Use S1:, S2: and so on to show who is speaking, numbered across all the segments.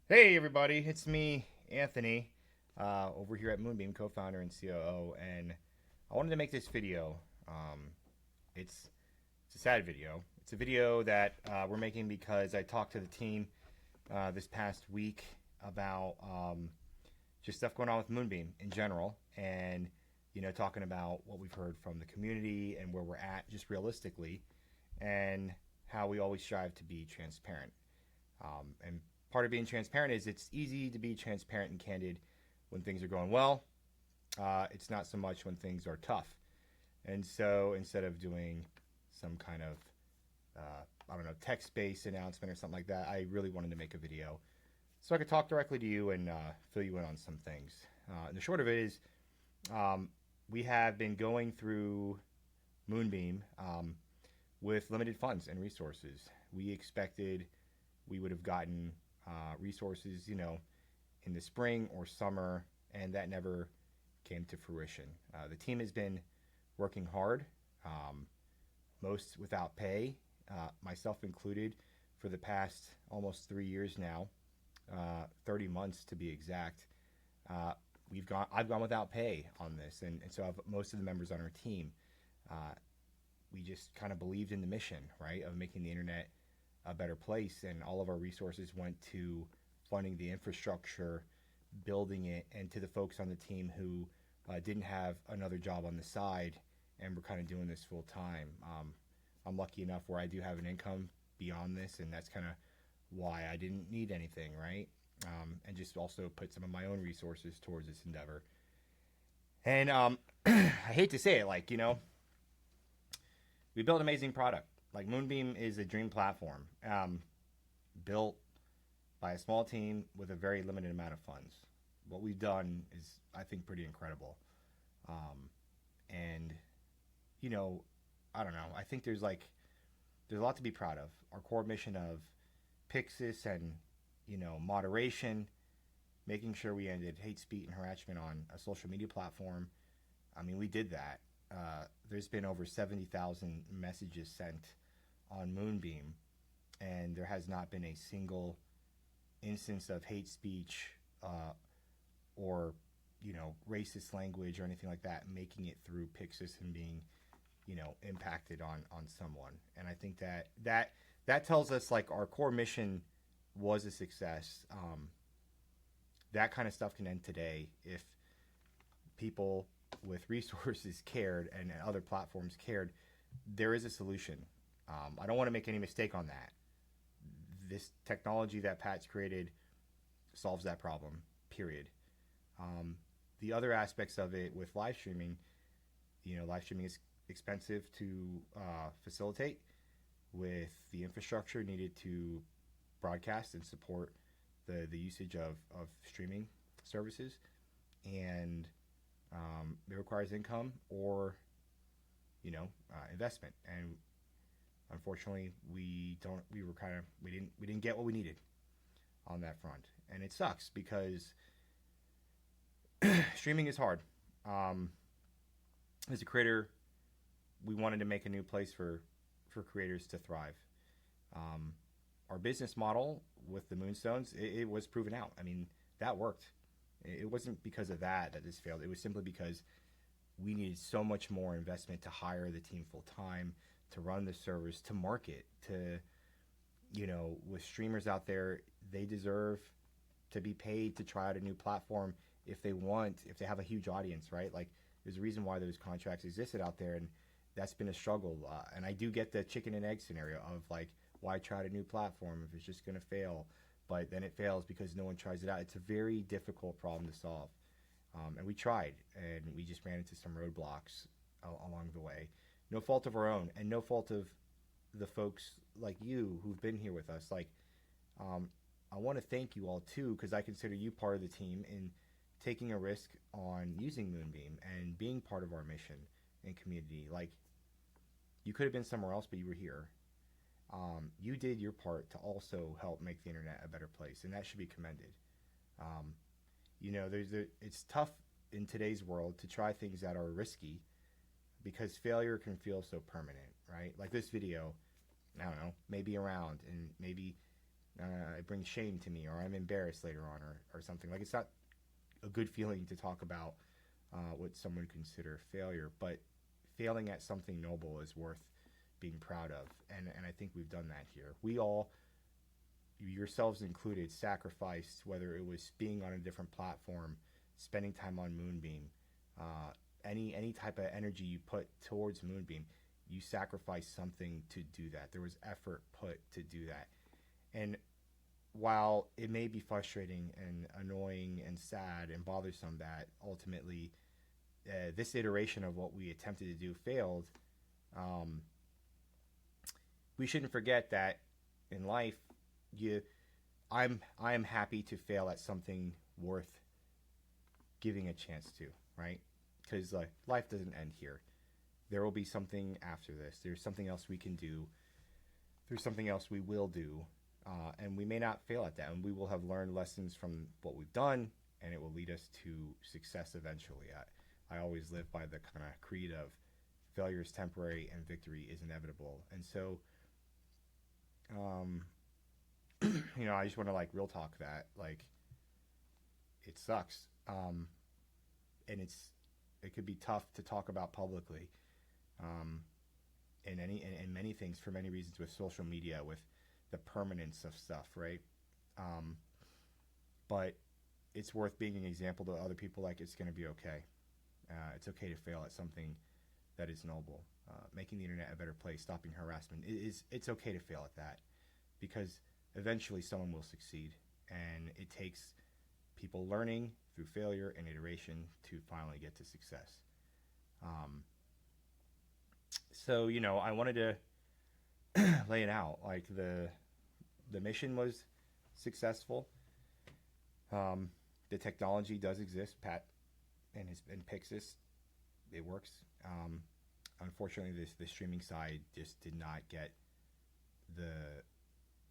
S1: Hey everybody, it's me, Anthony, over here at Moonbeam, co-founder and COO, and I wanted to make this video. Um, it's it's a sad video. It's a video that we're making because I talked to the team this past week about just stuff going on with Moonbeam in general, and talking about what we've heard from the community and where we're at, just realistically, and how we always strive to be transparent. And part of being transparent is it's easy to be transparent and candid when things are going well. It's not so much when things are tough. And so instead of doing some kind of, I don't know, text based announcement or something like that, I really wanted to make a video so I could talk directly to you and fill you in on some things. And the short of it is, we have been going through Moonbeam with limited funds and resources. We expected we would have gotten resources, in the spring or summer, and that never came to fruition. The team has been working hard, most without pay, myself included, for the past almost 3 years now, 30 months to be exact. Uh, I've gone without pay on this, and so have most of the members on our team. Uh, we just kind of believed in the mission, right, of making the internet a better place, and all of our resources went to funding the infrastructure, building it, and to the folks on the team who didn't have another job on the side and were kind of doing this full time. I'm lucky enough where I do have an income beyond this, and that's kind of why I didn't need anything, right? And just also put some of my own resources towards this endeavor. And I hate to say it, we built an amazing product. Like Moonbeam is a dream platform, built by a small team with a very limited amount of funds. What we've done is, I think, pretty incredible. And you know, I don't know. I think there's a lot to be proud of. Our core mission of Pixis and moderation, making sure we ended hate speech and harassment on a social media platform. I mean, we did that. There's been over 70,000 messages sent on Moonbeam, and there has not been a single instance of hate speech or racist language or anything like that making it through Pixis and being impacted on someone. And I think that tells us like our core mission was a success. That kind of stuff can end today if people with resources cared and other platforms cared. There is a solution. I don't want to make any mistake on that. This technology that Pat's created solves that problem. Period. The other aspects of it with live streaming, live streaming is expensive to facilitate with the infrastructure needed to broadcast and support the usage of streaming services, and it requires income or investment. And unfortunately, we didn't get what we needed on that front, and it sucks because streaming is hard. Um, as a creator, we wanted to make a new place for creators to thrive. Um, our business model with the Moonstones, it was proven out. I mean, that worked. It wasn't because of that this failed. It was simply because we needed so much more investment to hire the team full time, to run the servers, to market, to with streamers out there, they deserve to be paid to try out a new platform if they have a huge audience, right? Like, there's a reason why those contracts existed out there, and that's been a struggle. And I do get the chicken and egg scenario of like, why try a new platform if it's just going to fail? But then it fails because no one tries it out. It's a very difficult problem to solve. And we tried, and we just ran into some roadblocks along the way. No fault of our own, and no fault of the folks like you who've been here with us. Like, um, I want to thank you all too, because I consider you part of the team in taking a risk on using Moonbeam and being part of our mission and community. Like, you could have been somewhere else, but you were here. You did your part to also help make the internet a better place, and that should be commended. Um, it's tough in today's world to try things that are risky because failure can feel so permanent, right? Like this video, I don't know, maybe around, and maybe it brings shame to me, or I'm embarrassed later on, or something. Like, it's not a good feeling to talk about what someone would consider failure, but failing at something noble is worth being proud of, and I think we've done that here. We all, yourselves included, sacrificed, whether it was being on a different platform, spending time on Moonbeam, any type of energy you put towards Moonbeam, you sacrificed something to do that. There was effort put to do that. And while it may be frustrating and annoying and sad and bothersome that ultimately this iteration of what we attempted to do failed, we shouldn't forget that in life, I am happy to fail at something worth giving a chance to, right? Because life doesn't end here. There will be something after this. There's something else we can do. There's something else we will do. And we may not fail at that. And we will have learned lessons from what we've done, and it will lead us to success eventually. I always live by the kind of creed of failure is temporary and victory is inevitable. And so, I just want to real talk that it sucks. And it could be tough to talk about publicly. In many things for many reasons with social media, with the permanence of stuff, right? But it's worth being an example to other people. It's going to be okay. It's okay to fail at something that is noble. Making the internet a better place, stopping harassment. It's okay to fail at that, because eventually someone will succeed, and it takes people learning through failure and iteration to finally get to success. So I wanted to lay it out. The mission was successful. The technology does exist. Pat and Pixis, it works. Unfortunately, the streaming side just did not get the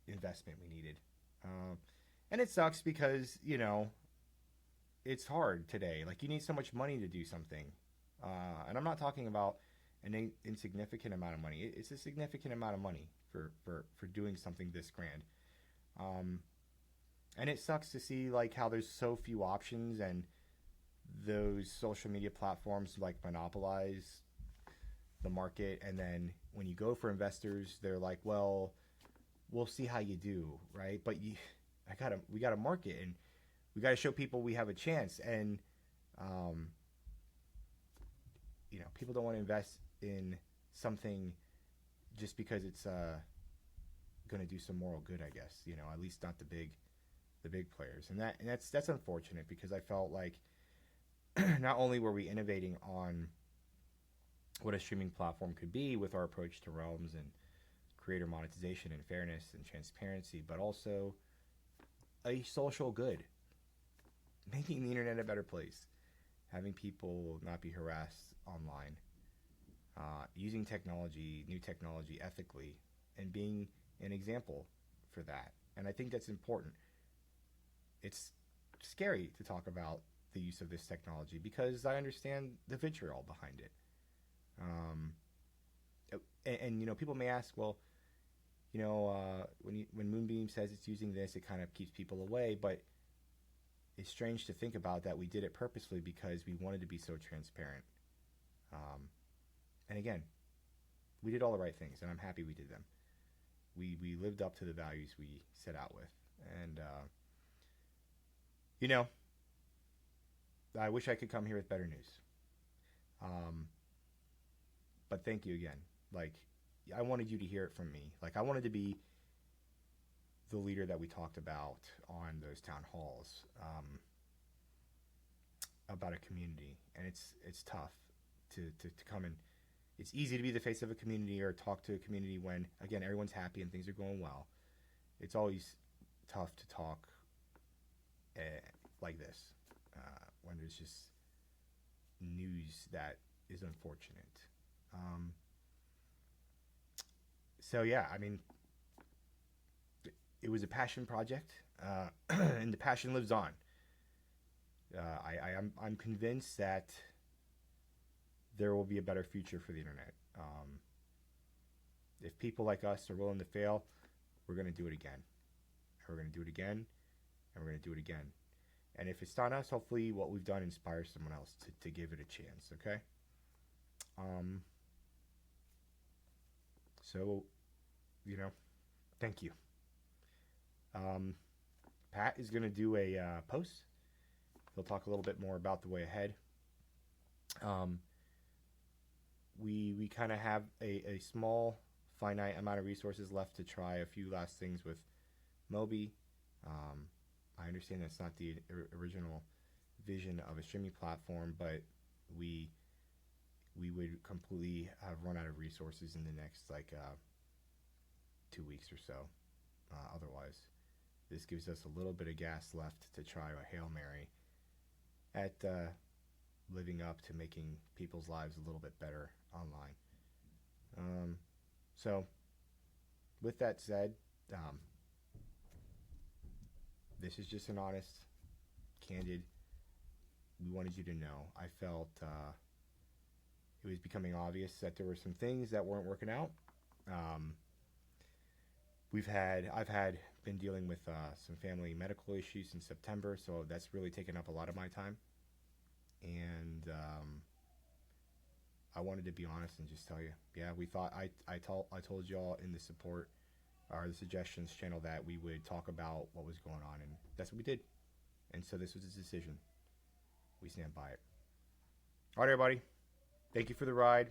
S1: investment we needed, and it sucks because it's hard today. You need so much money to do something, and I'm not talking about an insignificant amount of money. It's a significant amount of money for doing something this grand. And it sucks to see how there's so few options, and those social media platforms monopolize the market. And then when you go for investors, they're like, well, we'll see how you do, right? But we got to market, and we got to show people we have a chance. And people don't want to invest in something just because it's going to do some moral good, I guess. At least not the big players. And that's unfortunate, because I felt like not only were we innovating on what a streaming platform could be with our approach to realms and creator monetization and fairness and transparency, but also a social good, making the internet a better place, having people not be harassed online, using new technology ethically, and being an example for that. And I think that's important. It's scary to talk about the use of this technology, because I understand the vitriol behind it. And people may ask, well, when Moonbeam says it's using this, it kind of keeps people away. But it's strange to think about that we did it purposely, because we wanted to be so transparent. And again, we did all the right things, and I'm happy we did them. We lived up to the values we set out with. And I wish I could come here with better news. But thank you again. I wanted you to hear it from me. I wanted to be the leader that we talked about on those town halls, about a community. And it's tough to come in. It's easy to be the face of a community or talk to a community when, again, everyone's happy and things are going well. It's always tough to talk like this when there's just news that is unfortunate. So yeah, I mean, it was a passion project, and the passion lives on. I'm convinced that there will be a better future for the internet. If people like us are willing to fail, we're going to do it again. we're going to do it again, and we're going to do it again. And if it's not us, hopefully what we've done inspires someone else to give it a chance, okay? So, thank you. Pat is going to do a post. He'll talk a little bit more about the way ahead. We kind of have a small, finite amount of resources left to try a few last things with Moby. I understand that's not the original vision of a streaming platform, but we would completely have run out of resources in the next 2 weeks or so. Otherwise, this gives us a little bit of gas left to try a Hail Mary at living up to making people's lives a little bit better online. So, with that said, this is just an honest, candid. We wanted you to know. I felt it was becoming obvious that there were some things that weren't working out. I've been dealing with some family medical issues in September, so that's really taken up a lot of my time. And I wanted to be honest and just tell you, yeah, we thought I told y'all in the support or the suggestions channel that we would talk about what was going on, and that's what we did. And so this was a decision. We stand by it. All right, everybody. Thank you for the ride.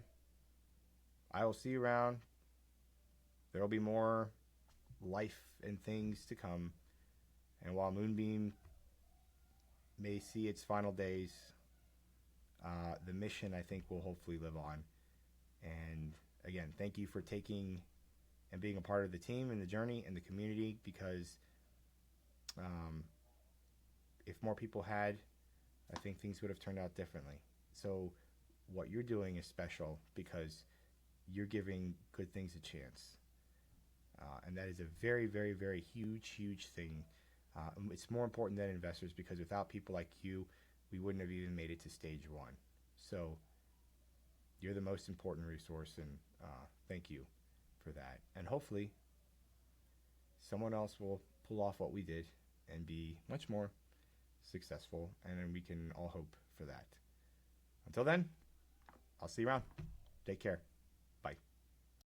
S1: I will see you around. There will be more life and things to come. And while Moonbeam may see its final days, the mission, I think, will hopefully live on. And again, thank you for taking and being a part of the team and the journey and the community, because if more people had, I think things would have turned out differently. So what you're doing is special because you're giving good things a chance. And that is a very, very, very huge thing. It's more important than investors, because without people like you, we wouldn't have even made it to stage 1. So you're the most important resource, and thank you for that. And hopefully someone else will pull off what we did and be much more successful, and then we can all hope for that. Until then, I'll see you around. Take care.